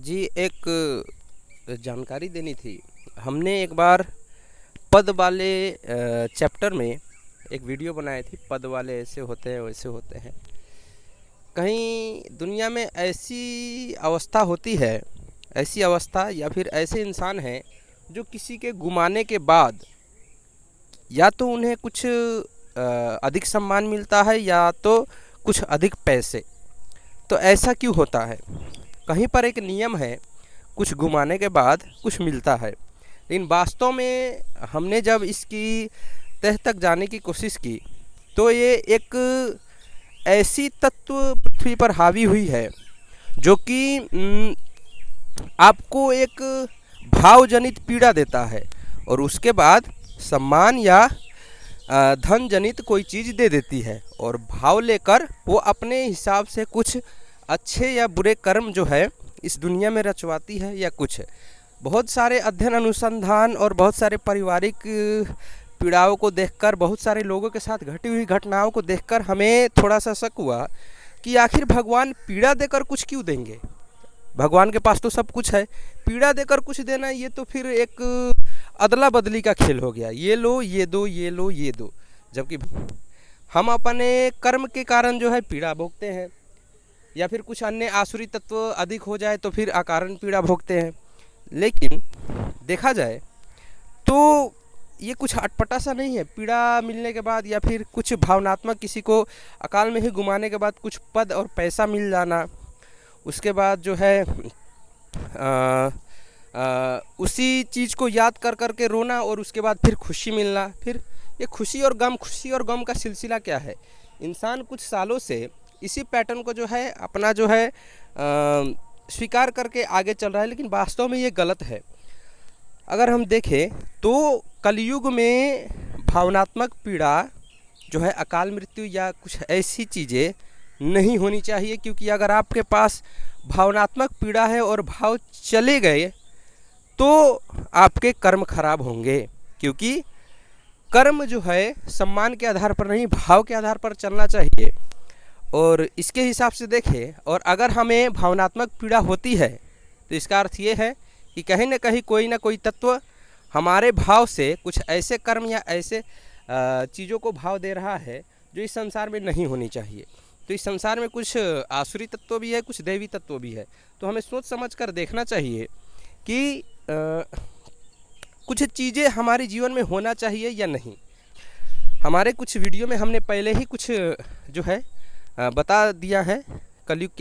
जी, एक जानकारी देनी थी। हमने एक बार पद वाले चैप्टर में एक वीडियो बनाई थी। पद वाले ऐसे होते हैं, वैसे होते हैं। कहीं दुनिया में ऐसी अवस्था होती है, ऐसी अवस्था या फिर ऐसे इंसान हैं जो किसी के गुमाने के बाद या तो उन्हें कुछ अधिक सम्मान मिलता है या तो कुछ अधिक पैसे। तो ऐसा क्यों होता है? कहीं पर एक नियम है, कुछ घुमाने के बाद कुछ मिलता है। लेकिन वास्तव में हमने जब इसकी तह तक जाने की कोशिश की तो ये एक ऐसी तत्व पृथ्वी पर हावी हुई है जो कि आपको एक भावजनित पीड़ा देता है और उसके बाद सम्मान या धन जनित कोई चीज़ दे देती है और भाव लेकर वो अपने हिसाब से कुछ अच्छे या बुरे कर्म जो है इस दुनिया में रचवाती है या कुछ। बहुत सारे अध्ययन अनुसंधान और बहुत सारे पारिवारिक पीड़ाओं को देखकर, बहुत सारे लोगों के साथ घटी हुई घटनाओं को देखकर हमें थोड़ा सा शक हुआ कि आखिर भगवान पीड़ा देकर कुछ क्यों देंगे। भगवान के पास तो सब कुछ है, पीड़ा देकर कुछ देना ये तो फिर एक अदला बदली का खेल हो गया। ये लो ये दो, ये लो ये दो। जबकि हम अपने कर्म के कारण जो है पीड़ा भोगते हैं या फिर कुछ अन्य आसुरी तत्व अधिक हो जाए तो फिर अकारण पीड़ा भोगते हैं। लेकिन देखा जाए तो ये कुछ अटपटा सा नहीं है। पीड़ा मिलने के बाद या फिर कुछ भावनात्मक किसी को अकाल में ही गुमाने के बाद कुछ पद और पैसा मिल जाना, उसके बाद जो है उसी चीज़ को याद कर कर के रोना और उसके बाद फिर खुशी मिलना। फिर ये खुशी और गम का सिलसिला क्या है? इंसान कुछ सालों से इसी पैटर्न को जो है अपना जो है स्वीकार करके आगे चल रहा है, लेकिन वास्तव में ये गलत है। अगर हम देखें तो कलयुग में भावनात्मक पीड़ा जो है, अकाल मृत्यु या कुछ ऐसी चीज़ें नहीं होनी चाहिए, क्योंकि अगर आपके पास भावनात्मक पीड़ा है और भाव चले गए तो आपके कर्म खराब होंगे। क्योंकि कर्म जो है सम्मान के आधार पर नहीं, भाव के आधार पर चलना चाहिए। और इसके हिसाब से देखें, और अगर हमें भावनात्मक पीड़ा होती है तो इसका अर्थ ये है कि कहीं ना कोई तत्व हमारे भाव से कुछ ऐसे कर्म या ऐसे चीज़ों को भाव दे रहा है जो इस संसार में नहीं होनी चाहिए। तो इस संसार में कुछ आसुरी तत्व भी है, कुछ दैवी तत्व भी है। तो हमें सोच समझ कर देखना चाहिए कि कुछ चीज़ें हमारे जीवन में होना चाहिए या नहीं। हमारे कुछ वीडियो में हमने पहले ही कुछ जो है बता दिया है कलयुग के